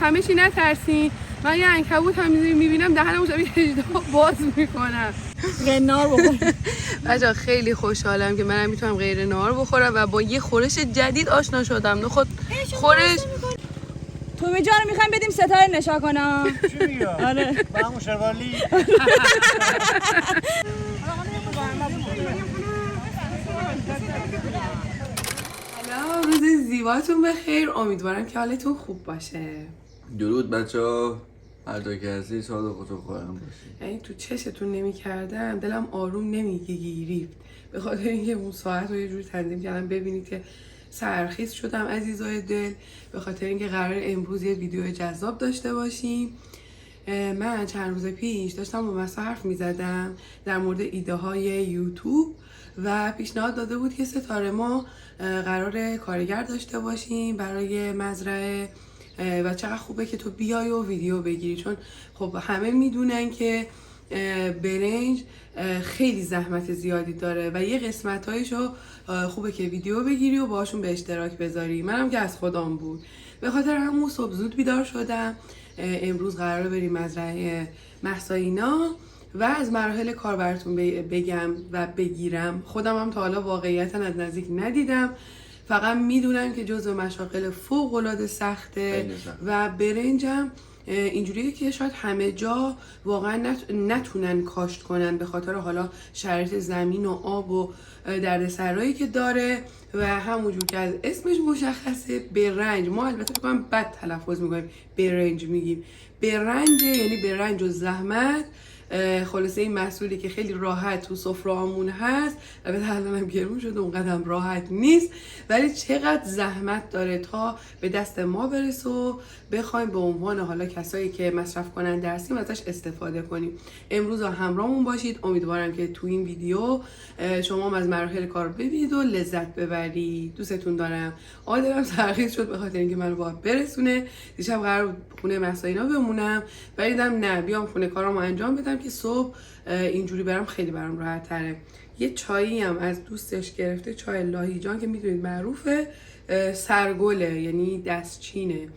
همه چی نترسین. من یه عنکبوت هم میبینم دهنمو شبیه باز میکنم. غیر نار بخورم. بچه‌ها خیلی خوشحالم که منم میتونم غیر نار بخورم و با یه خورش جدید آشنا شدم. خود خورش تومی جان رو میخوایم بدیم ستاره نشا کنم. چی میگه؟ آره. با همون شروالی. سلام، روز زیباتون بخیر. امیدوارم که حالتون خوب باشه. درود بچه‌ها، هر جا که هستی سال خودتون خواهم باشید. یعنی تو چشتون نمی‌کردم دلم آروم نمیگیرید، به خاطر اینکه اون ساعت رو یه جوری تنظیم کردم ببینید که سرخیز شدم عزیزای دل، به خاطر اینکه قرار امروز یه ویدیو جذاب داشته باشیم. من چند روز پیش داشتم با مسا حرف میزدم در مورد ایده های یوتیوب و پیشنهاد داده بود که ستاره ما قرار کارگر داشته باشیم برای مزرعه و چقدر خوبه که تو بیای و ویدیو بگیری، چون خب همه میدونن که برنج خیلی زحمت زیادی داره و یه قسمتایشو خوبه که ویدیو بگیری و باشون به اشتراک بذاری. منم که از خودم بود، به خاطر همون صبح زود بیدار شدم. امروز قراره بریم مزرعه مهسا اینا و از مراحل کار براتون بگم و بگیرم. خودم هم تا حالا واقعیتا از نزدیک ندیدم، فقط میدونم که جزو مشاغل فوق العاده سخته و برنجم اینجوریه که شاید همه جا واقعا نتونن کاشت کنن به خاطر حالا شرایط زمین و آب و دردسرایی که داره و همونجور که از اسمش مشخصه برنج. ما البته بکنم بد تلفظ میکنیم، برنج میگیم. برنج یعنی برنج و زحمت. خلاصه این محصولی که خیلی راحت تو سفره‌هامون هست، البته الانم گرون شده اونقدر راحت نیست، ولی چقدر زحمت داره تا به دست ما برسه و بخوایم به عنوان حالا کسایی که مصرف کننده هستیم ازش استفاده کنیم. امروز همراهمون باشید. امیدوارم که تو این ویدیو شما هم از مراحل کار ببینید و لذت ببرید. دوستتون دارم. آدمم سرخیز شد به خاطر اینکه منو باید برسونه. دیشب قرار خونه مهسا اینا بمونم، ولی دیدم نه، بیام خونه کارامو انجام بدم که صبح اینجوری برم خیلی برام راحت تره. یه چایی هم از دوستش گرفته، چای لاهیجان که میدونید معروفه، سرگله یعنی دستچینه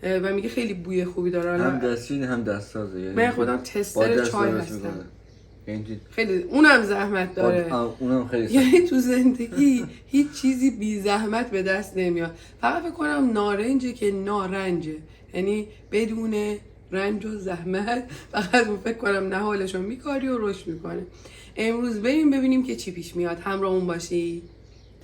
و میگه خیلی بوی خوبی داره. هم دستچینه هم دستسازه، یعنی من خودم تستر چای هستم. خیلی اونم زحمت داره. اونم خیلی یعنی تو زندگی هیچ چیزی بی زحمت به دست نمیاد. فقط فکر کنم نارنجه که نارنجه، یعنی بدون رنج و زحمت، فقط فکر کنم نهالشو میکاری و رشد میکنه. امروز بریم ببینیم که چی پیش میاد. همراهمون باشی.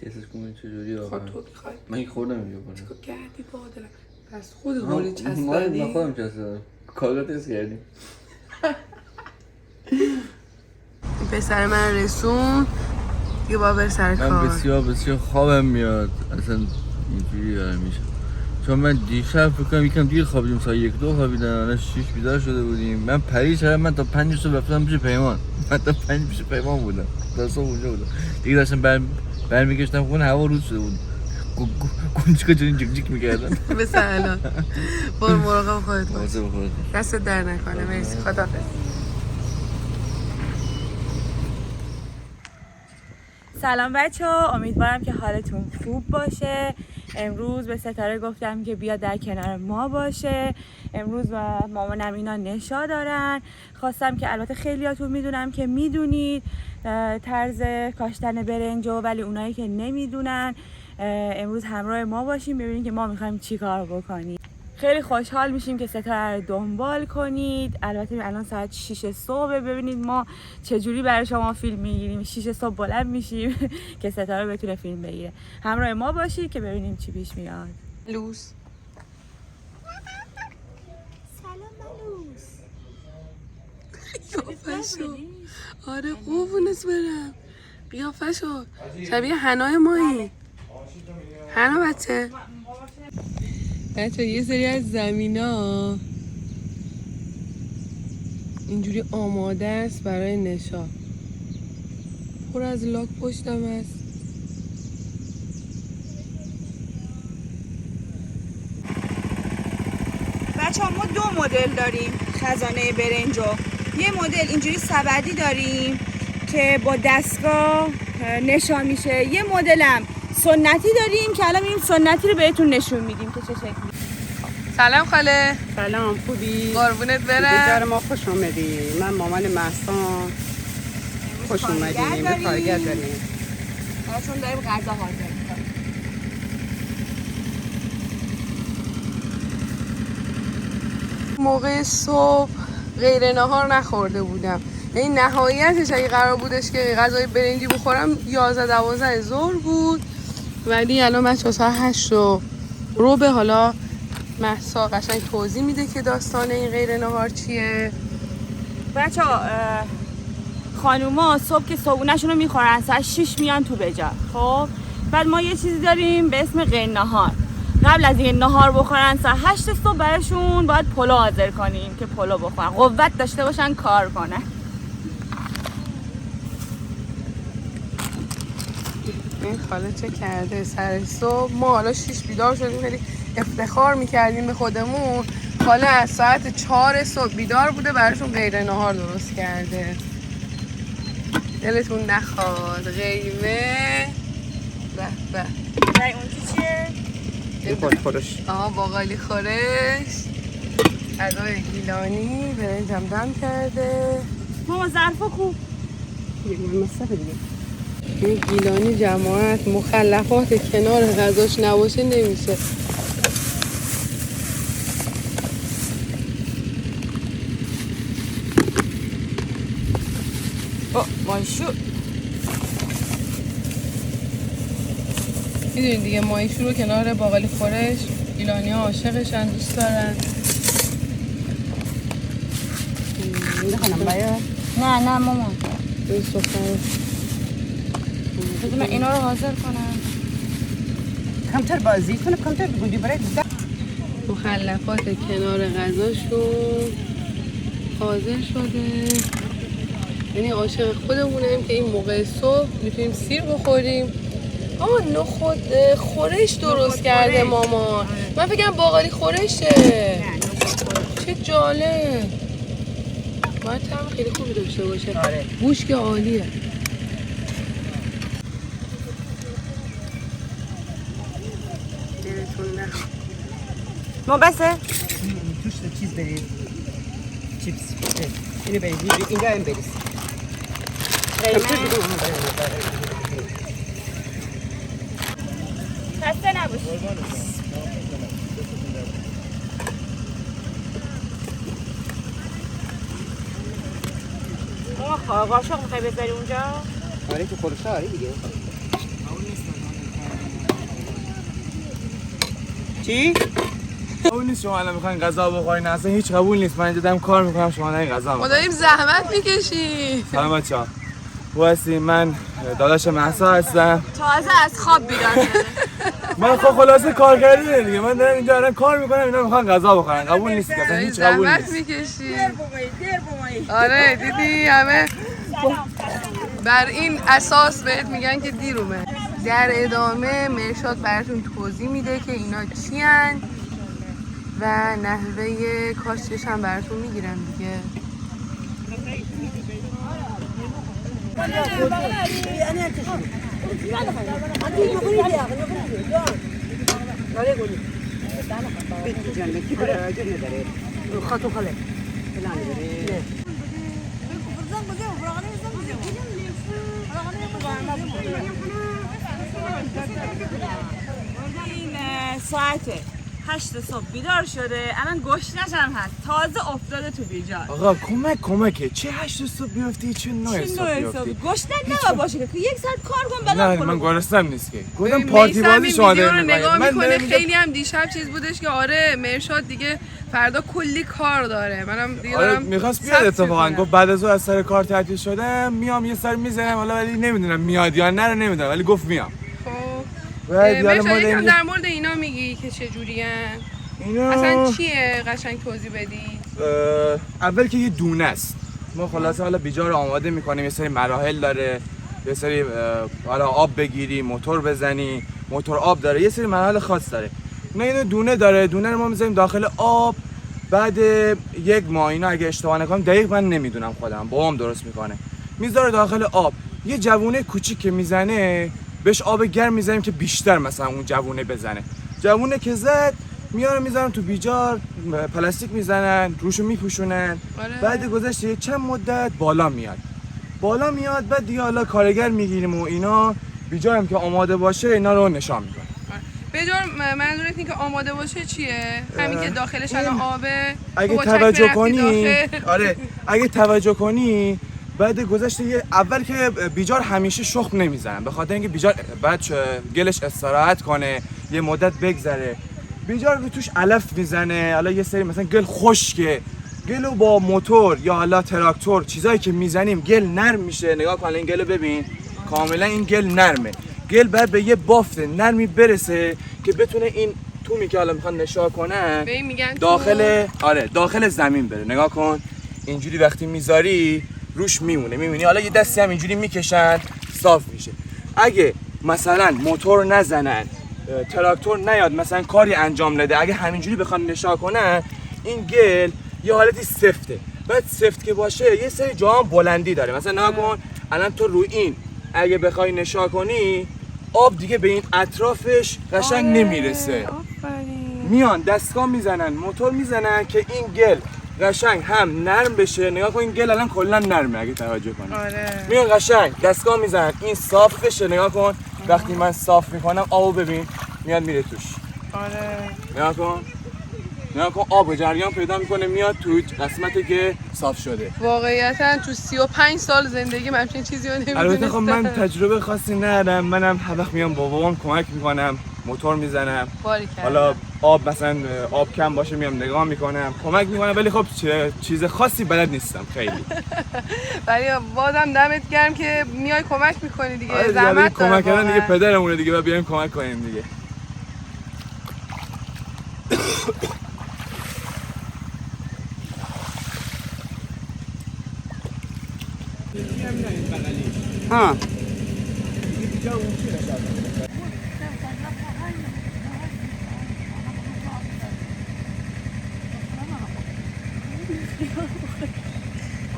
تستش کنم چجوری آقا؟ خود تو بخوای. من خوردم اینجا کنم. چیکار کردی بادرم؟ پس خودت بولی چسبادی؟ من خودم چسبادم. کالا تست کردیم. پسر من رسون دیگه با بر سر کار. من بسیار خوابم میاد. اصلا اینجوری دارم میشه. چون من دیشب فکر کنم یکم دیر خوابیدم، ساعت 1-2 خوابیدم، الان 6 بیدار شده بودیم. من پری شب من تا 5 صبح رفتم پیش پیمان. من تا 5 پیش پیمان بودم. تا صبح اونجا بودم. دیگه داشتم برمیگشتم خونه، هوا روز شده بود. گونجکا جون جیک جیک میکردن. به سلام. برو مراقب خودت باش. خودت. دست در نکنه. مرسی. خداحافظ. سلام بچه‌ها، امیدوارم که حالتون خوب باشه. امروز به ستاره گفتم که بیا در کنار ما باشه. امروز مامانم اینا نشا دارن. خواستم که البته خیلیاتون میدونم که میدونید طرز کاشتن برنج، ولی اونایی که نمیدونن امروز همراه ما باشیم ببینیم که ما میخوایم چی کار بکنیم. خیلی خوشحال میشیم که ستاره رو دنبال کنید. البته الان ساعت 6 صبح، ببینید ما چجوری برای شما فیلم میگیریم. 6 صبح بلند میشیم که ستاره بتونه فیلم بگیره. همراه ما باشید که ببینیم چی پیش میاد. لوس. سلام ملوس. قیافشو. آره قوونت برم. قیافشو شبیه حنای مایی. حنا بچه یه سری از زمینا اینجوری آماده است برای نشا. پر از لاک پشتم است. بچه‌ها ما 2 مدل داریم خزانه برنجو. یه مدل اینجوری سبدی داریم که با دستگاه نشا میشه. یه مدلم سنتی داریم که الان میریم سنتی رو بهتون نشون میدیم که چه شکلی. سلام خاله. سلام، خوبی؟ قربونت به برم. در ما خوش اومدی. من مامان مهسا. خوش اومدیم. به کارگر داریم. چون داریم غذا حاضر می‌کنیم. موقع صبح غیر نهار نخورده بودم. یعنی نهایتش اگه قرار بودش که غذای برنجی بخورم 11-12 ظهر بود، ولی الان بچه‌ها ساعت 8:15. حالا مهسا قشنگ توضیح میده که داستان این غیر نهار چیه. بچه‌ها خانوما صبح که صبحونه‌شون رو میخورن ساعت 6 میان تو بجا. خب بعد ما یه چیزی داریم به اسم غیر نهار. قبل از اینکه نهار بخورن ساعت 8 صبح براشون باید پلو حاضر کنیم که پلو بخورن، قوت داشته باشن کار کنن. این خاله چه کرده سر صبح. ما حالا 6 بیدار شدیم، خیلی افتخار میکردیم به خودمون. خاله از ساعت 4 صبح بیدار بوده، براشون غیر نهار درست کرده. دلتون نخواد. قیمه به به. اون چیه؟ این خود خودش. آها باقالی خورش، غذای گیلانی، برنجم دم کرده. ماما ظرفا خوب. یک مصرف دیگه. این گیلانی جماعت مخلفات کنار غذاش نباشه نمیشه. مایشو میدونید دیگه مایشو رو کنار باقالی خورش گیلانی ها عاشقشن، دوست دارن. نخونم باید. نه ماما این سفره بذار من اینا رو حاضر کنم. کمتر بازی کنم، کمتر بگوندی برای مخلفات کنار غذاشون حاضر شده. یعنی عاشق خودمونیم که این موقع صبح میتونیم سیر بخوریم. نخود خورش درست کرده مامان. من فکرم باقالی خورشه. چه جالب. باید طعم خیلی خوبی داشته باشه. آره. بوش که عالیه. دلتون نخواد. ما بسه؟ توش چیز برید. چیپس. اینو برید. اینجا هم برید. خسته نباشی. ماما قاشق میخوای بذاری اونجا؟ آره تو خورشه آره دیگه. چی؟ قبول نیست شما الان میخواین غذا بخورین، اصلا هیچ قبول نیست. من اینجا دارم کار میکنم، شما نه غذا ما میخورین. داریم زحمت میکشیم. سلام بچه‌ها. واسه من داداش مهسا هستم. تازه از خواب بیدار شده. من خب خلاصه کار کردی دیگه. من دارم اینجا الان کار میکنم، اینا میخوان غذا بخورن. قبول نیست که اصلا هیچ قبول زحمت نیست. میکشیم. آره دیدی همه بر این اساس بهت میگن که دیر اومد. در ادامه مرشاد براتون توضیح میده که اینا چی هن و نحوه کاشتش هم براتون میگیرن دیگه. این ساعت 8 صبح بیدار شده، الان گشنش هم هست، تازه افتاده تو بیجار. آقا کمکه. چه 8 صبح بیافتی، چه 9 صبح بیافتی. گشنه نباید باشه که یک ساعت کار کن نه بلند من کنم. گرسنم نیست که. گفتم پارتی بازی شما ویدیو رو دارین نگاه می‌کنین. میکنه. دارم خیلی هم دیشب چیز بودش که آره مرشاد دیگه فردا کلی کار داره. منم دیگه آره دارم میخواست بیاد ثبت اتفاقا. می‌کنم. گفت بعد از اون از سر کار تعطیل شدم میام یه سر میزنم، حالا ولی نمیدونم میاد یا نه نمیدونم، ولی گفت میام. خب بعد حالا ما مرشاد یکم داریم در مورد اینا میگی که چه جورین؟ اینا اصلا چیه؟ قشنگ توضیح بدی. اول که یه دونه است. ما خلاصه حالا بیجار رو آماده میکنیم، یه سری مراحل داره، یه سری حالا آب بگیری، موتور بزنی، موتور آب داره، یه سری مراحل خاص داره. اینو دونه داره. دونه رو ما میذاریم داخل آب. بعد یک ماه اینا اگه اشتباه نکنم، دقیق من نمیدونم خودم، بابام درست میکنه، میذاره داخل آب. یه جوونه کوچیک که میزنه بهش آب گرم میذاریم که بیشتر مثلا اون جوونه بزنه. جوونه که زد میارن میذارن تو بیجار، پلاستیک میزنن روشو میپوشونن. آره. بعد گذشته چند مدت بالا میاد بعد دیگه حالا کارگر میگیریم و اینا. بیجار هم که آماده باشه اینا رو نشان میدن. بجار منظورت اینه که آماده باشه چیه؟ همین که داخلش الان آبه. اگه با چک توجه می‌رفتی کنی داخل. آره اگه توجه کنی بعد گذشته اول که بیجار همیشه شخم نمیزنن، به خاطر اینکه بیجار بعد گلش استراحت کنه یه مدت بگذره. بیجار رو توش علف میزنه، حالا یه سری مثلا گل خشکه، گلو با موتور یا حالا تراکتور چیزایی که میزنیم گل نرم میشه. نگاه کن این گلو ببین، کاملا این گل نرمه. گل بعد به یه بافت نرمی برسه که بتونه این تومی که حالا میخوان نشا کنن به این میگن داخل زمین بره. نگاه کن اینجوری وقتی میذاری روش میمونه، میبینی حالا یه دستی هم اینجوری میکشن صاف میشه. اگه مثلا موتور نزنن، تراکتور نیاد مثلا کاری انجام نده، اگه همینجوری بخوان نشا کنن این گل یه حالتی سفته. بعد سفت که باشه یه سری جاها بلندی داره، مثلا نگاه کن الان تو رو این اگه بخوای نشا کنی آب دیگه به این اطرافش قشنگ نمیرسه. میان دستگاه میزنن، موتور میزنن که این گل قشنگ هم نرم بشه. نگاه کن این گل الان کلا نرمه اگه توجه کنی. آره. میان قشنگ دستگاه میزنن این صاف بشه. نگاه کن وقتی من صاف میکنم آبو ببین میاد میره توش. آره. نگاه کن آب جریان پیدا میکنه میاد تو قسمتی که صاف شده. واقعیتا تو 35 سال زندگی من همچین چیزی رو نمیدونستم. البته خب من تجربه خاصی ندارم، منم هر وقت میام با بابام کمک میکنم، موتور میزنم. حالا آب مثلا آب کم باشه میام نگاه میکنم، کمک میکنم، ولی خب چیز خاصی بلد نیستم خیلی. ولی بازم دمت گرم که میای کمک میکنی دیگه. آره زحمت داره کمک کردن دیگه واقعا. پدرمونه دیگه و بیایم کمک کنیم دیگه. ها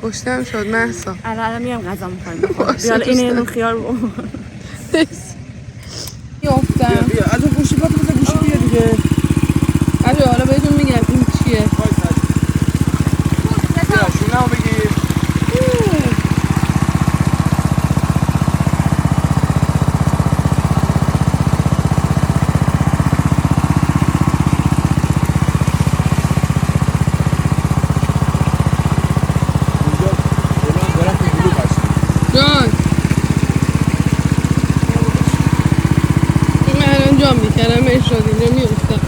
گشتم شد مهسا. الان میام غذا می‌خورم. بیا اینو خیار یافتم. بیا از اون گوشی پاتو بده گوشی بیا دیگه. بچه حالا بهتون میگم این چیه. بیا شونه‌مو بگیر. جان این الان جام میکنم اشاد اینجا میفتم.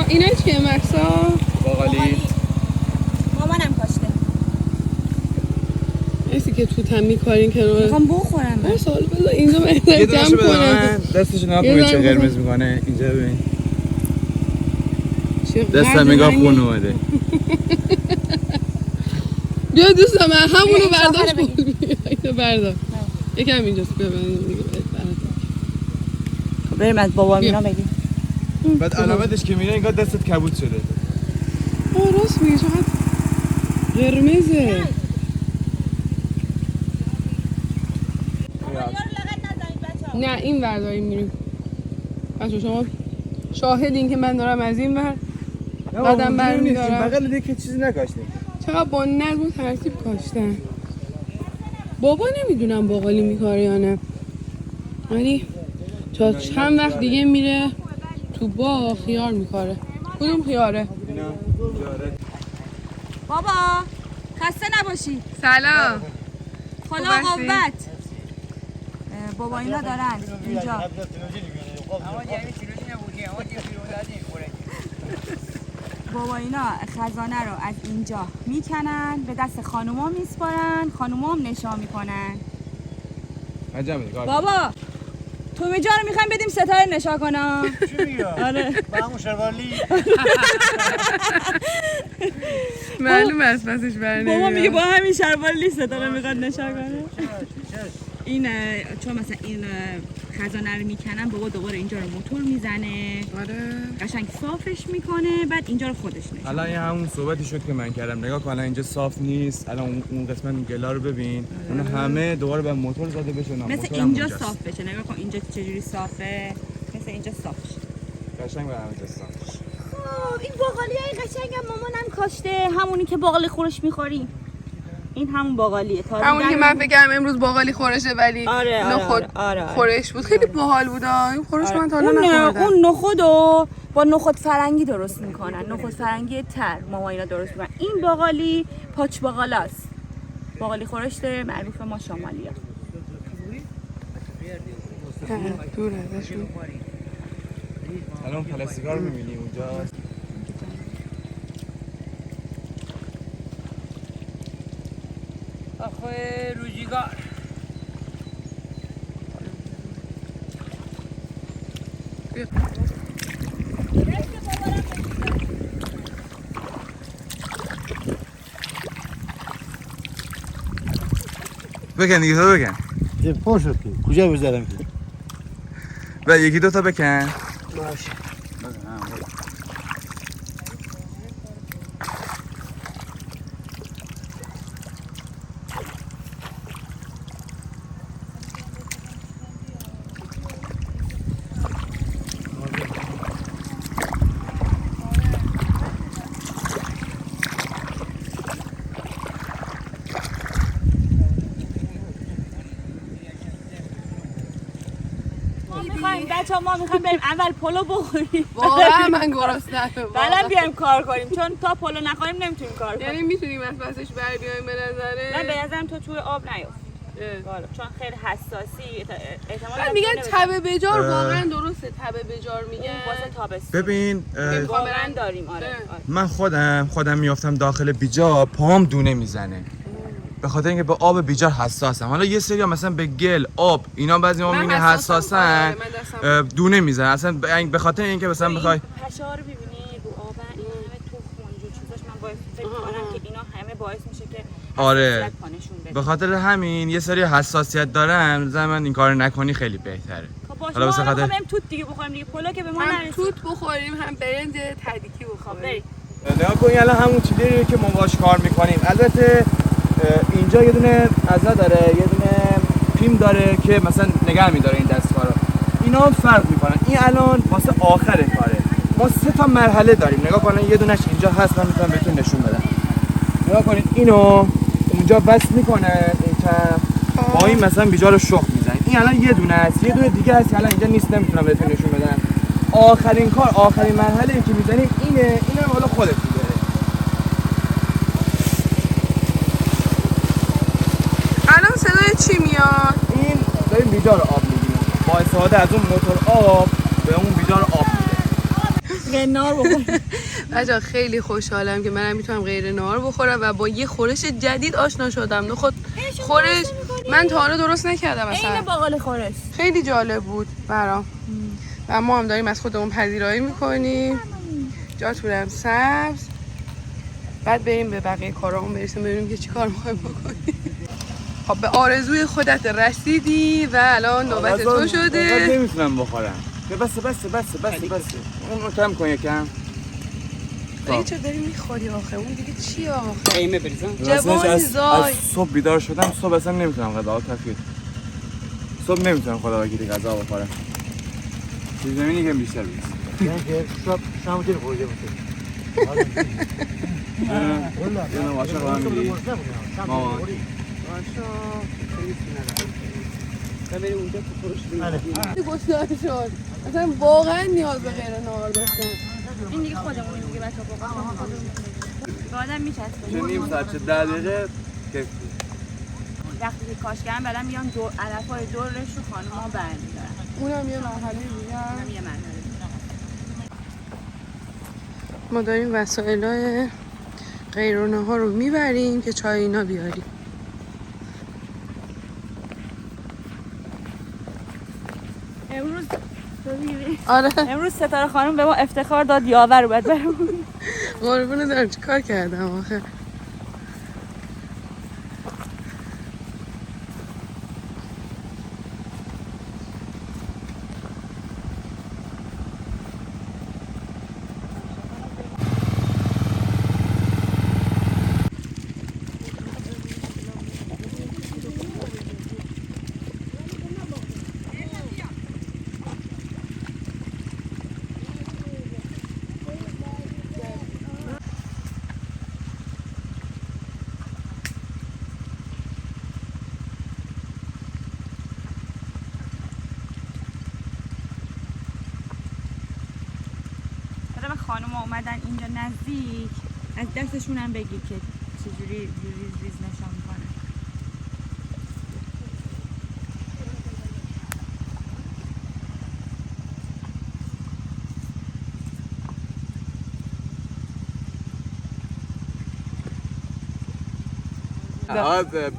اینا چیه مکسا؟ باقالی مامانم کاشته. ایسی که تو تم میکارین کنار. میخوام بخورم. هر سال بذار اینجا بهتر یه دونشو جمع بده کنم. من. دستش نگاه یه کن چه ذره قرمز میکنه اینجا ببین. چقدر دستم نگاه رنگی. خون اومده. بیا دوستم من همونو این برداشت شاخه رو بود. اینو بردار. یکم اینجاست بیا خب بریم از بابا مینا بگیم. بعد علامتش که میره انگار دستت کبود شده. راست میگه چقدر قرمزه. نه این ور داریم میریم. بچه شما شاهدین که من دارم از این ور قدم برمیدارم. بغل دیگه چیزی نکاشتیم. چقدر با نرم و ترتیب کاشتن. بابا نمیدونم باقالی میکاره یا نه، ولی تا چند وقت دیگه میره تو باغ خیار میکاره. کدوم خیاره؟ بابا خسته نباشی. سلام. خدا خوب هستی؟ قوت. بابا اینا دارن اینجا بابا اینا خزانه رو از اینجا میکنن به دست خانوما میسپارن، خانوما هم نشا میکنن. بابا تو اینجا رو میخوایم بدیم ستاره نشا کنم. چی میگه؟ آره با همون شروالی معلوم است پسش برنمیاد. بابا میگه با همین شروالی ستاره میخواد نشا کنه. این چون مثلا این خزانه رو میکنن، بابا دوباره اینجا رو موتور میزنه، آره قشنگ صافش میکنه، بعد اینجا رو خودش نشا. الان این همون صحبتی شد که من کردم. نگاه کن الان اینجا صاف نیست. الان اون قسمت گلا رو ببین. اون همه دوباره به موتور زده بشه. مثل اینجا صاف بشه. نگاه کن اینجا چجوری صافه، مثل اینجا صاف شه. قشنگ به همه دستان. این باقالی های قشنگ هم مامانم کاشته، همونی که باقالی خورش میخوریم. این همون باقالیه. همونی که من فکرم امروز باقالی خورشه ولی نخود خورش بود. خیلی باحال بود. این خورش من تا حالا نخوردم. اون نخودو با نخود فرنگی درست میکنن. نخود فرنگی تر ماما اینا درست میکنن. این باقالی پاچ باقالاست. باقالی خورشته معروف ما شمالیا. دور ازشون. الان پلاستیکا رو می‌بینی اونجا. آخه روزگار بکن دیگه تو بکن. پر شد که کجا بذارم که و یکی دو تا بکن. باشه ما میخوایم بریم اول پلو بخوریم. واقعا من گرسنه‌ام. بعدم بیایم کار کنیم چون تا پلو نخوریم نمیتونیم کار کنیم. یعنی میتونیم از پسش بر بیایم به نظره. من به نظرم تو توی آب نیفت. چون خیلی حساسی احتمال میگن تبه بجار واقعا درسته. تبه بجار میگن واسه تابستون. ببین واقعا داریم. آره. من خودم میافتم داخل بیجار پام دونه میزنه. به خاطر اینکه به آب بیجار حساسم. حالا یه سری مثلا به گل، آب اینا بعضی ما میبینی حساسن دونه میزنن. اصلا به خاطر اینکه مثلا بخوای پشا رو ببینی رو آب این همه تخم اونجور چیزاش من باعث فکر کنم که اینا همه باعث میشه که آره به خاطر همین یه سری حساسیت دارن. من این کارو نکنی خیلی بهتره. حالا واسه خاطر بریم توت دیگه بخوریم دیگه پلو که به ما نرسید. هم توت بخوریم هم برنج تدیکی بخوریم. نگاه کن الان همون چیزی که ما باش کار میکنیم. البته اینجا یه دونه ازا داره یه دونه پیم داره که مثلا نگه میداره این دستگاه رو. اینا هم فرق میکنن. این الان واسه آخر کاره. ما 3 تا مرحله داریم. نگاه کنین یه دونش اینجا هست. من میتونم بهتون نشون بدم. نگاه کنین اینو اونجا بس میکنن این طرف با این مثلا بیجا رو شخم میزنن. این الان یه دونه است. یه دونه دیگه هست الان اینجا نیست نمیتونم بهتون نشون بدم. آخرین کار آخرین مرحله که میزنیم اینم حالا خودت می‌بره. الان صدای چی میاد؟ این داریم بیجار آب میگیریم. با استفاده از اون موتور آب به اون بیجار آب میده. غیر نار بخوریم. بچه‌ها خیلی خوشحالم که منم میتونم غیر نار بخورم و با یه خورش جدید آشنا شدم. نخود خورش من تا حالا درست نکردم اصلا. این باقالی خورش. خیلی جالب بود برام. و ما هم داریم از خودمون پذیرایی میکنیم. جاتونم سبز. بعد بریم به بقیه کارامون برسیم ببینیم که چی کار میخوایم بکنیم. خب به آرزوی خودت رسیدی و الان نوبت تو شده. نمیتونم بخورم. بس. اون کم کن یکم. دیگه چه داری میخوری آخه؟ اون دیگه چی آخه؟ قیمه بریزم جوان زای. از صبح بیدار شدم. صبح اصلا نمیتونم غذا تفکر. صبح نمیتونم خدا وکیلی غذا بخورم. چیز زمینی که بیشتر بیست. که شام جل خورده باشه یه نواشا رو هم میدی مامان بریم اونجا تو خورش گفتار شد. اصلا واقعا نیاز به غیر نهار داشتم. این دیگه خودمون دیگه بچه‌ها واقعا به آدم میچسبه. چه نیم ساعت چه 10 دقیقه کیف وقتی که کاش کردن بعدم میان دور علفای دورش رو خانم‌ها برمی‌دارن. اونم یه مرحله دیگه. اونم یه مرحله. ما داریم وسایل غیرونه ها رو میبریم که چای اینا بیاریم. امروز آره امروز ستاره خانم به ما افتخار داد یاور رو باید برمون. قربونه دارم چی کار کردم آخه. خانم اومدن اینجا نزدیک از دستشون هم بگیر که چجوری ریز ریز نشان میکنن.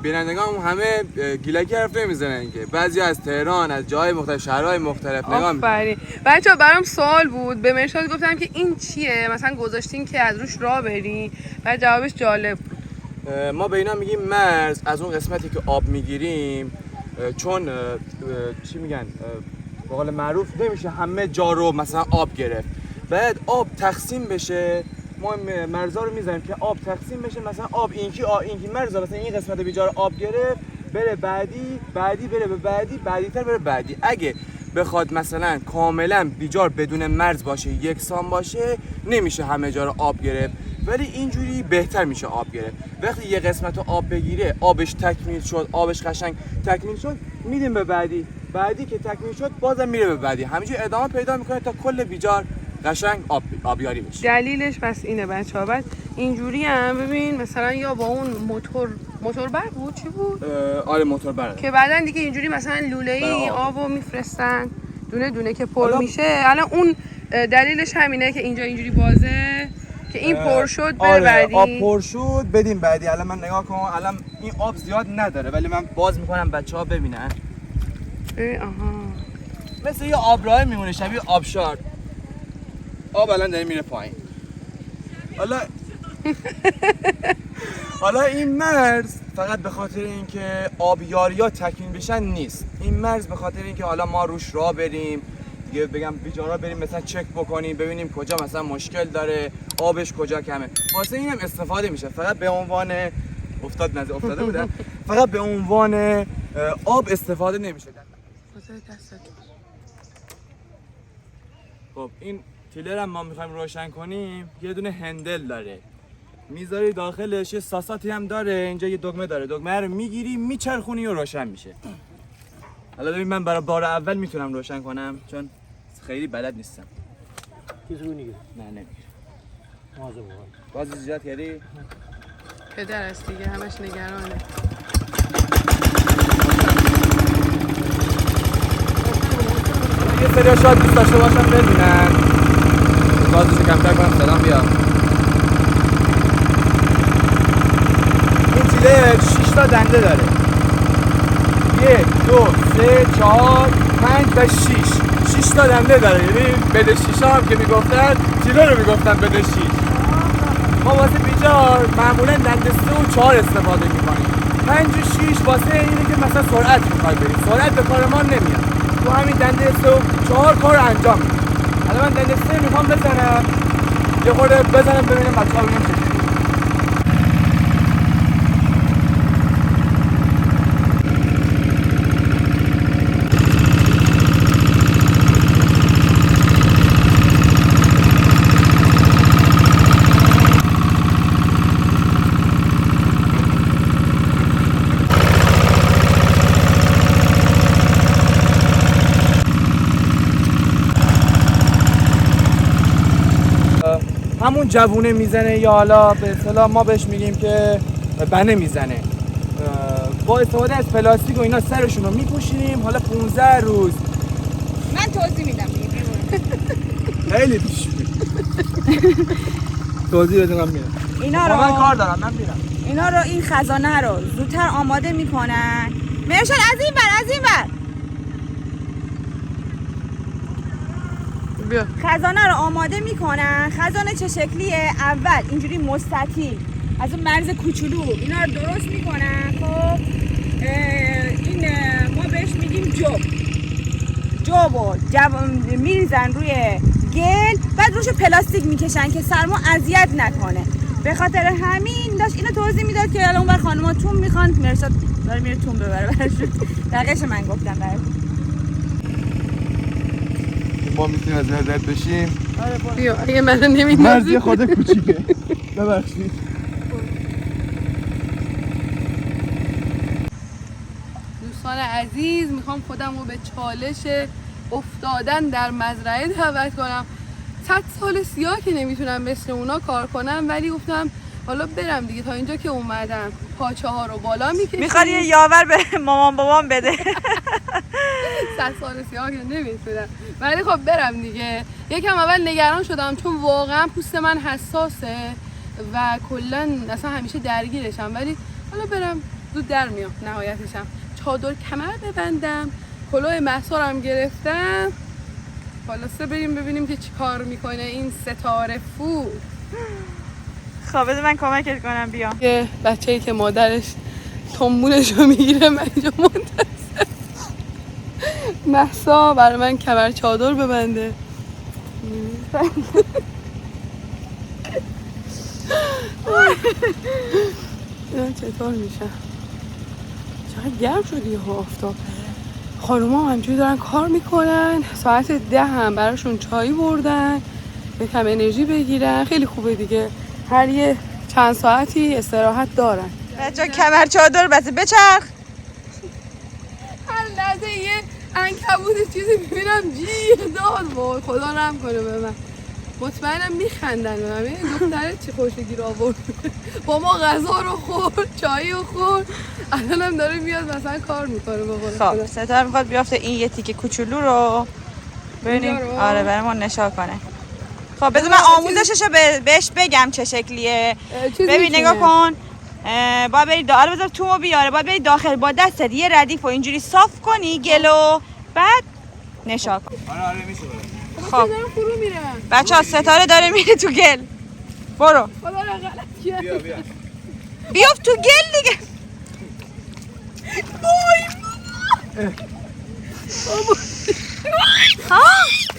بینندگان همه گیلکی حرف نمیزنن که بعضی از تهران از جای مختلف شهرهای مختلف نگاه میکنن. آفرین. بچه‌ها برام سوال بود، به مرشاد گفتم که این چیه، مثلا گذاشتین که از روش راه بری، بعد جوابش جالب بود. ما به اینا میگیم مرز، از اون قسمتی که آب میگیریم، چون چی میگن به قول معروف نمیشه همه جا رو مثلا آب گرفت، بعد آب تقسیم بشه. ما مرزا رو میذاریم که آب تقسیم بشه، مثلا آب اینکی مرزا مثلا این قسمت بیجار آب گرفت بره بعدی بره به بعدی تر بره بعدی. اگه بخواد مثلا کاملا بیجار بدون مرز باشه، یکسان باشه، نمیشه همه جا رو آب گرفت، ولی اینجوری بهتر میشه آب گرفت. وقتی یه قسمت رو آب بگیره، آبش تکمیل شد، آبش قشنگ تکمیل شد، میدیم به بعدی که تکمیل شد بازم میره به بعدی، همینجوری ادامه پیدا میکنه تا کل بیجار قشنگ آبیاری بشه. دلیلش پس اینه بچه‌ها. بعد اینجوری هم ببین مثلا یا با اون موتور برق بود، چی بود؟ آره موتور برق، که بعدن دیگه اینجوری مثلا لوله‌ای آبو میفرستن دونه دونه که پر میشه. الان اون دلیلش همینه که اینجا اینجوری بازه که این پر شد بر بعدی. آب پر شد بدیم بعدی. الان من نگاه کن، الان این آب زیاد نداره ولی من باز میکنم بچه‌ها ببینن. آها، مثل یه آبراهی میمونه، شبیه آبشار. آب الان داره میره پایین. حالا این مرز فقط به خاطر اینکه آبیاری‌ها تکمیل بشن نیست. این مرز به خاطر اینکه حالا ما روش راه بریم، دیگه بگم بیجارا بریم مثلا چک بکنیم ببینیم کجا مثلا مشکل داره، آبش کجا کمه. واسه اینم استفاده میشه. فقط به عنوان افتاده بودن. فقط به عنوان آب استفاده نمیشه. خب این تیلر هم ما میخوایم روشن کنیم، یه دونه هندل داره، میذاری داخلش، یه ساساتی هم داره، اینجا یه دگمه داره، دگمه رو میگیری میچرخونی و روشن میشه. حالا ببین من برای بار اول میتونم روشن کنم چون خیلی بلد نیستم. کسی رو نگیره؟ نه نمیگیره. مازه بود. باز زیاد کردی؟ پدر است دیگه، همش نگرانه. یه سری شاید دوست داشته باشم ببینن. بازش کمتر کنم صدام بیاد. این تیلر 6 تا دنده داره. 1 2 3 4 5 و 6 تا دنده داره. یعنی بده 6 هم که میگفتن تیلر رو میگفتن بده 6. ما واسه بیجار معمولا دنده 3 و 4 استفاده میکنیم. 5 و 6 واسه اینه که مثلا سرعت میخوای بریم. سرعت به کار ما نمیاد. تو همین دنده 3 و 4 کار انجام میدیم. الان من دنده 3 میخوام بزنم. یه خورده بزنم ببینم بچه‌ها ببینم چجوریه. همون جوونه میزنه یا حالا به اصطلاح ما بهش میگیم که بنه میزنه. با استفاده از پلاستیک و اینا سرشون رو میپوشونیم. حالا 15 روز من توضیح میدم خیلی پیش توضیح بده من میرم. اینا رو من کار دارم من میرم. اینا رو این خزانه رو زودتر آماده میکنن. مرشاد از این بر بیا. خزانه رو آماده میکنن. خزانه چه شکلیه؟ اول اینجوری مستطیل از اون مرز کوچولو اینا رو درست میکنن. خب این ما بهش میگیم جوبو میریزن روی گل، بعد روش پلاستیک میکشن که سرما اذیت نکنه. به خاطر همین داشت اینو توضیح میداد که الان اون بر خانم‌ها تون میخوان، مرشاد داره میره تون ببره براشون. دقیقش من گفتم براشون. ما میتونیم از رد بشیم. بیا اگه منو نمی‌نازی. مرزی خود کوچیکه. ببخشید. دوستان عزیز، میخوام خودم رو به چالش افتادن در مزرعه دعوت کنم. 100 سال سیاه که نمیتونم مثل اونا کار کنم، ولی گفتم حالا برم دیگه. تا اینجا که اومدم پاچه ها رو بالا میکشم. میخواد یه یاور به مامان بابام بده. 100 سال سیاه که نمیتونم، ولی خب برم دیگه. یکم اول نگران شدم چون واقعا پوست من حساسه و کلا اصلا همیشه درگیرشم، ولی حالا برم زود در میام نهایتشم. چادر کمر ببندم، کلاه مهسا گرفتم، خلاصه بریم ببینیم که چی کار میکنه این ستاره فو. خب بذار من کمکت کنم. بیا یه بچه‌ای که مادرش تنبونش رو میگیره، من اینجا منتظر مهسا برای من کمر چادر ببنده. اینا چطور میشه؟ چقدر گرم شد یه آفتاب. خانوما هم همجوری دارن کار میکنن، ساعت 10 هم براشون چایی بردن یکم انرژی بگیرن. خیلی خوبه دیگه، هر یه چند ساعتی استراحت دارن. بچه‌ها کمر چادر بسته بچرخ. هر لحظه یه عنکبوت چیزی میبینم جیغ داد، وای خدا رحم کنه به من. مطمئنم میخندن به من. این دختره چه خوشگیر آورد، با ما غذا رو خورد، چایی رو خورد، الانم داره میاد مثلا کار میکنه. به قول خب خدا. ستاره میخواد بیافته این یه تیکه کوچولو رو ببینیم. اینجا رو؟ آره برامون نشا کنه. خب بذار من آموزشش رو بهش بگم چه شکلیه. چیزی ببین می‌تونه. نگاه کن. باید بری آره بذار تومو بیاره. باید بری داخل با دستت یه ردیف رو اینجوری صاف کنی گلو، بعد نشا کن. آره میشه. خب دارم فرو میرم. بچه‌ها ستاره داره میره تو گل. برو خدا را غلط کرد. بیا بیافت تو گل دیگه. ها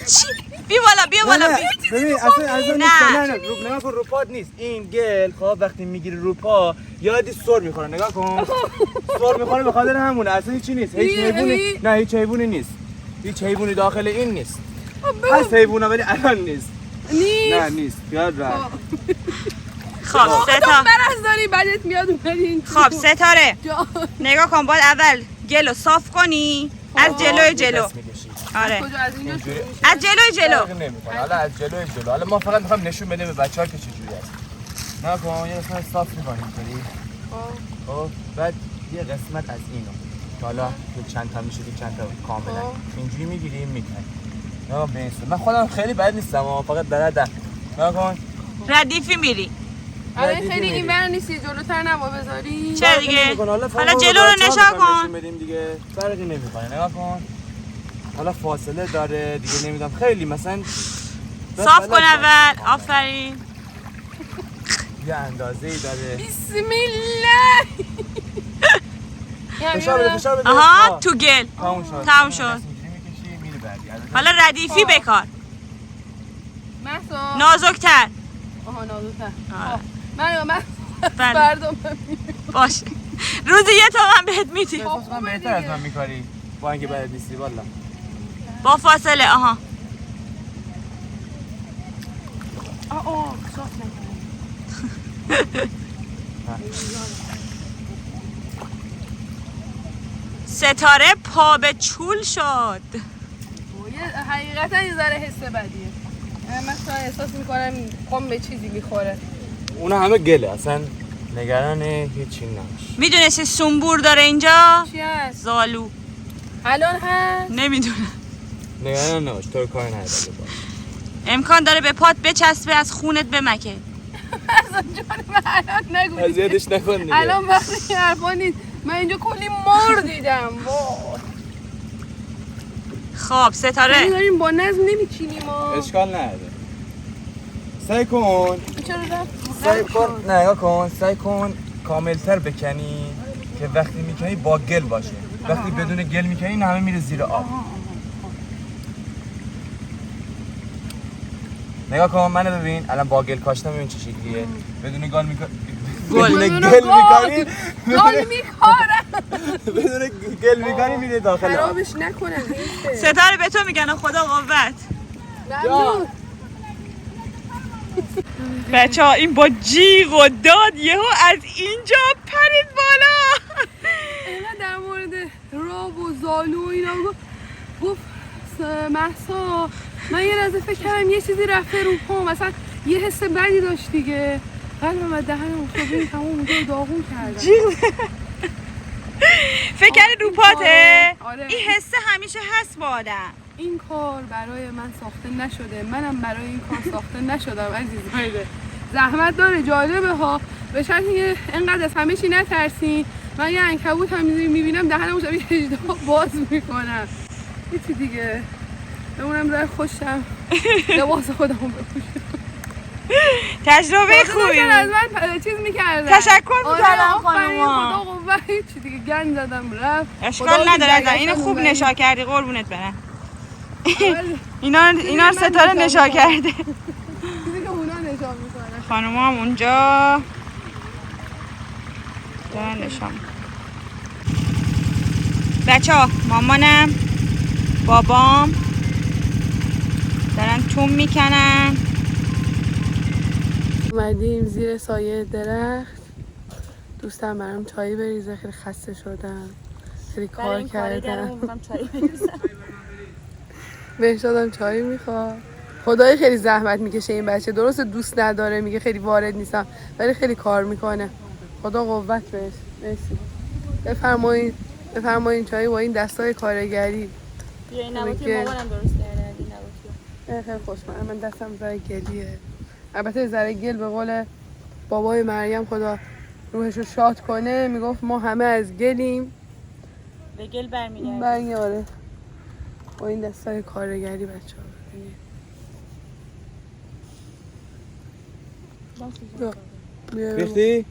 چی؟ بیا بالا ببین اصلا نه. نگاه کن رو پات نیست این گل. خب وقتی میگیری رو پا یادی سر میخوره. نگاه کن سر میخوره به خاطر همونه، اصلا هیچی نیست. هیچ حیوانی نه، هیچ حیوانی نیست. هیچ حیوانی داخل این نیست. هست حیونا ولی الان نیست. نه نیست. یاد رفت. خب ستاره مرض داری بعدت میاد اومدی این تو. خب ستاره جا. نگاه کن. باید اول گلو صاف کنی از جلو. دست می‌کشی. آره کجا از اینجا شروع میشه؟ از جلو فرقی نمی‌کنه. حالا از جلو. حالا ما فقط می‌خوایم نشون بدیم به بچه‌ها که چجوری است. نگاه کن یه قسمت صاف می‌کنیم اینطوری. خب بعد یه قسمت از اینو که حالا که چند تا میشه که چند تا کاملا اینجوری می‌گیریم می‌کنیم. نگاه به این صورت. من خودم خیلی بد نیستم اما فقط درد. نگاه کن ردیفی میری. الان خیلی این ور نیستی، جلوتر نما بذاری. چه دیگه؟ حالا جلو رو نشا کن. بدیم دیگه فرقی نمی‌کنه. نگاه کن حالا فاصله داره دیگه، نمیدونم خیلی مثلا صاف کن اول. آفرین. یه اندازه‌ای داره. بسم الله. فشار بده. آها تو گل. تموم شد. شد. می‌کشی میری بعدی. حالا ردیفی بکار. مهسا. نازک‌تر. آها نازوتر. آره. من بله. فردا باشه. روزی یه تومن بهت میدی. احساس کنم بهتر از من می‌کاری با اینکه بلد نیستی والله. با فاصله. آها صاف نکنم. ستاره پا به چول شد. حقیقتا یه ذره حس بدیه. من مثلا احساس میکنم قم به چیزی میخوره. اونا همه گله اصلا نگران هیچی نباش. میدونستی سنبور داره اینجا؟ چی هست؟ زالو. الان هست؟ نمیدونم. نگران نباش تو کار نداره. امکان داره به پات بچسبه از خونت بمکه. اصلا جان من الان نگو. اذیتش نکن دیگه. الان وقتی این حرفا نیست. من اینجا کلی مار دیدم. وای. خب ستاره داریم با نظم نمیچینیم ما. اشکال نداره. سعی کن. چرا رفت؟ سعی کن نگاه کن. سعی کن کاملتر بکنی که وقتی میکنی با گل باشه. وقتی بدون گل میکنی این همه میره زیر آب. نگاه کن منو ببین الان با گل کاشتم ببین چه شکلیه. بدون گل میکنی. بدون گل میکنی. گل میکارم. بدون گل میکنی میره داخل آب. خرابش نکنم. حیفه. ستاره به تو میگن خدا قوت. ممنون. بچه ها این با جیغ و داد یهو از اینجا پرید بالا. اینا در مورد راب و زالو و اینا گفت مهسا من یه لحظه فکر کردم یه چیزی رفته رو پام، مثلا یه حس بدی داشت دیگه، قلبم از دهنم افتاد این تمام اونجا رو داغون کردم. فکر کردی رو پاته؟ آره. این حس همیشه هست با آدم. این کار برای من ساخته نشده، منم برای این کار ساخته نشدم عزیزایده. زحمت داره، جالبه ها، به شرطی که اینقدر از همه چی نترسین. من یه عنکبوت هم میبینم دهنمو شبیه اژدها باز میکنم. هیچی دیگه بمونم در خوشم لباس خودمو بپوشم. تجربه خوبی از من چیز میکردن، تشکر میکردم خانوما. خدا قوت. هیچی دیگه گند زدم رفت. اشکال نداره، اینو خوب نشا کردی قربونت برم. اینا رو ستاره نشا کرده. چیزی که اونا نشا میکنن. خانوما هم اونجا دارن نشا میکنن. بچه ها مامانم بابام دارن توم میکنن. اومدیم زیر سایه درخت، دوستم برام چای بریزه، خیلی خسته شدم، خیلی کار کردم. بهش دادم چای میخواد. خدای خیلی زحمت میکشه این بچه، درسته دوست نداره، میگه خیلی وارد نیستم ولی خیلی کار میکنه. خدا قوت بهش. مرسی. بفرمایین چای با این دستای کارگری. بیا این نباتی مامانم درست کرده. این نباتی خیلی خوشمزه. من دستم ذره گلیه، البته ذره گل به قول بابای مریم خدا روحشو شاد کنه میگفت ما همه از گلیم به گل برمیگرده. آره. با این دستای کارگری بچه ها ریختی؟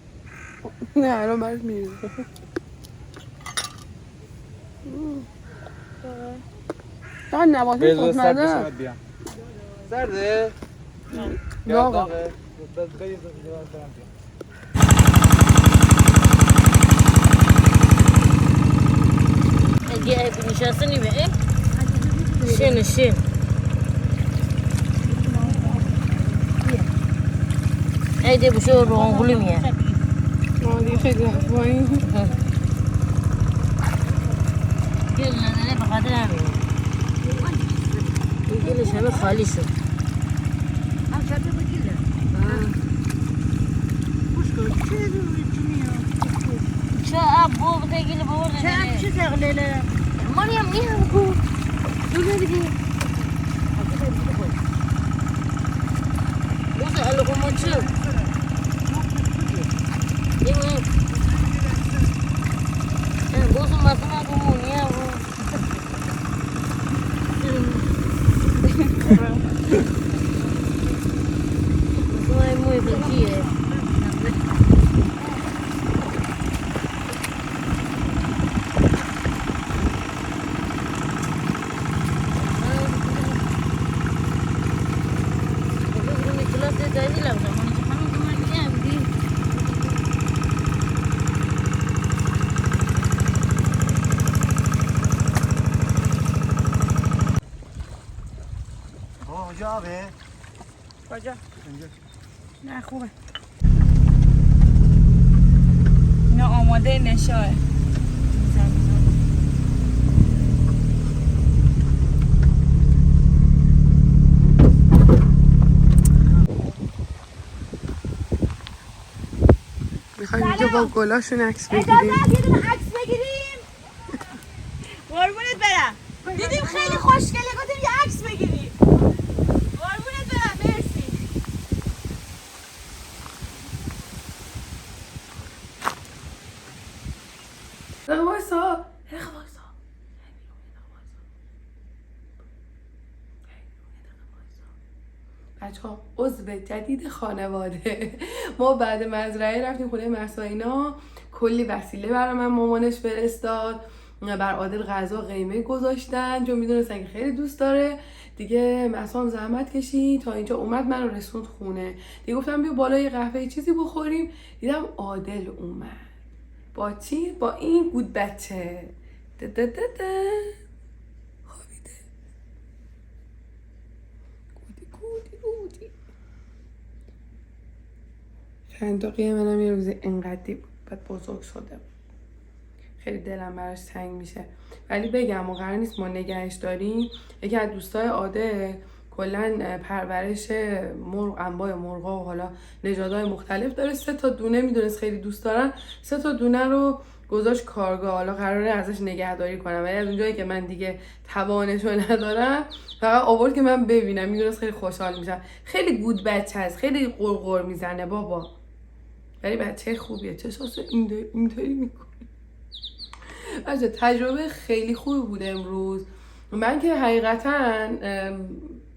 نه الان برات میریزم. چقدر نباتی خوشمزه. سرده؟ داغه. اگه نشسته نیمه شین ایده بشه روغن گلو میه دیگه خیلی رفت با این گل نداره به خاطر همین این گلش همه خالی شد چه اب بو بده گل بورده چه تغلیله مریم نیه بکو دوزه بدی دوزه الگو مچه دیگه بوزو ماتنا گمو نیه بو muy bellísimo. کجا؟ نه خوبه. اینا آماده نشاه. میخوایم اینجا با گلاشون عکس بگیریم. عکس بگیریم. قربونت برم. دیدیم خیلی خوشگله گفتیم یه عکس بگیریم. قربونت برم مرسی. وایسا بچه ها، عضو جدید خانواده. ما بعد مزرعه رفتیم خونه مهسا، اینا کلی وسیله برای من مامانش فرستاد، بر عادل غذا قیمه گذاشتن چون میدونستن که خیلی دوست داره دیگه. مهسا هم زحمت کشید تا اینجا اومد، منو رسوند خونه دیگه. گفتم بیا بالا یه قهوه چیزی بخوریم، دیدم عادل اومد با چی؟ با این گود بچه خوابیده. گودی فندقی منم یه روز انقدی بود بعد بزرگ شده بود. خیلی دلم براش تنگ میشه. ولی بگم قرار نیست ما نگهش داریم. یکی از دوستای عاده کلا پرورش مرغ، انواع مرغا و حالا نژادهای مختلف داره. 3 تا دونه میدونست خیلی دوست دارن، 3 تا دونه رو گذاشت کارگاه. حالا قراره ازش نگهداری کنم، ولی از اونجایی که من دیگه توانشو ندارم فقط آورد که من ببینم. میدونست خیلی خوشحال میشم. خیلی گود بچه هست، خیلی قرقر میزنه بابا، ولی بچه خوبیه. چشاش اینطوری میکنه. بچه تجربه خیلی خوبی بود امروز. من که حقیقتا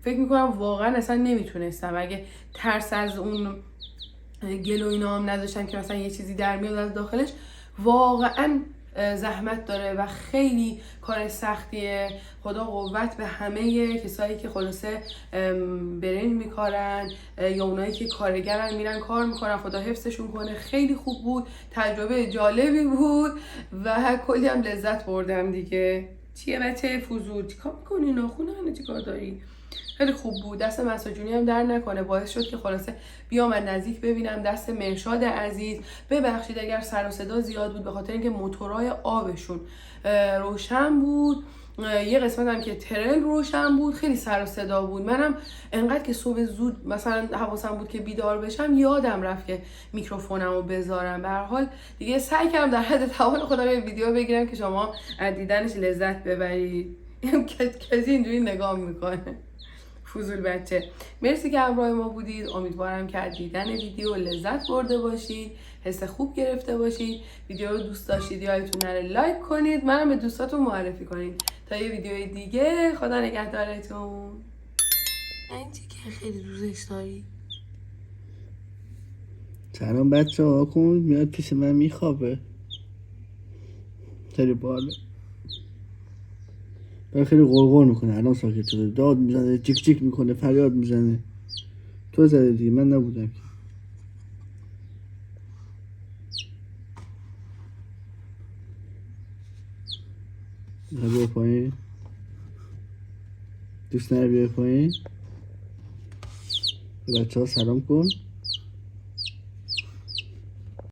فکر میکنم واقعا اصلا نمیتونستم، اگه ترس از اون گل و اینا هم نداشتم که مثلا یه چیزی در میاد از داخلش. واقعا زحمت داره و خیلی کار سختیه. خدا قوت به همه کسایی که خلاصه برنج میکارن یا اونایی که کارگرن میرن کار میکنن، خدا حفظشون کنه. خیلی خوب بود، تجربه جالبی بود و کلی هم لذت بردم دیگه. چیه بچه فضول چیکار میکنی؟ ناخونه چیکار داری؟ خیلی خوب بود. دست مساجونی هم در نکنه، باعث شد که خلاصه بیام از نزدیک ببینم. دست مرشاد عزیز ببخشید اگر سر و صدا زیاد بود، به خاطر اینکه موتورهای آبشون روشن بود. یه قسمت هم که ترل روشن بود، خیلی سر و صدا بود. منم انقدر که صبح زود مثلا حواسم بود که بیدار بشم، یادم رفت که میکروفونم رو بذارم. به هر حال دیگه سعی کردم در حد توان خودم یه ویدیو بگیرم که شما از دیدنش لذت ببرید. کسی اینجوری نگاه میکنه، فضول بچه. مرسی که همراه ما بودید. امیدوارم که از دیدن ویدیو لذت برده باشید، حس خوب گرفته باشید. ویدیو رو دوست داشتید یادتون نره لایک کنید، منم به دوستاتون معرفی کنید. تا یه ویدیوی دیگه، خدا نگهدارتون. این چی که خیلی دوستش داری؟ سلام بچه ها، کن میاد پیش من میخوابه. خیلی باله، خیلی غرغر میکنه. الان ساکت شده، داد میزنه، جیک جیک میکنه، فریاد میزنه. تو زده دیگه، من نبودم که. بیا پایین، دوست نره بیا پایین. بچه ها سلام کن.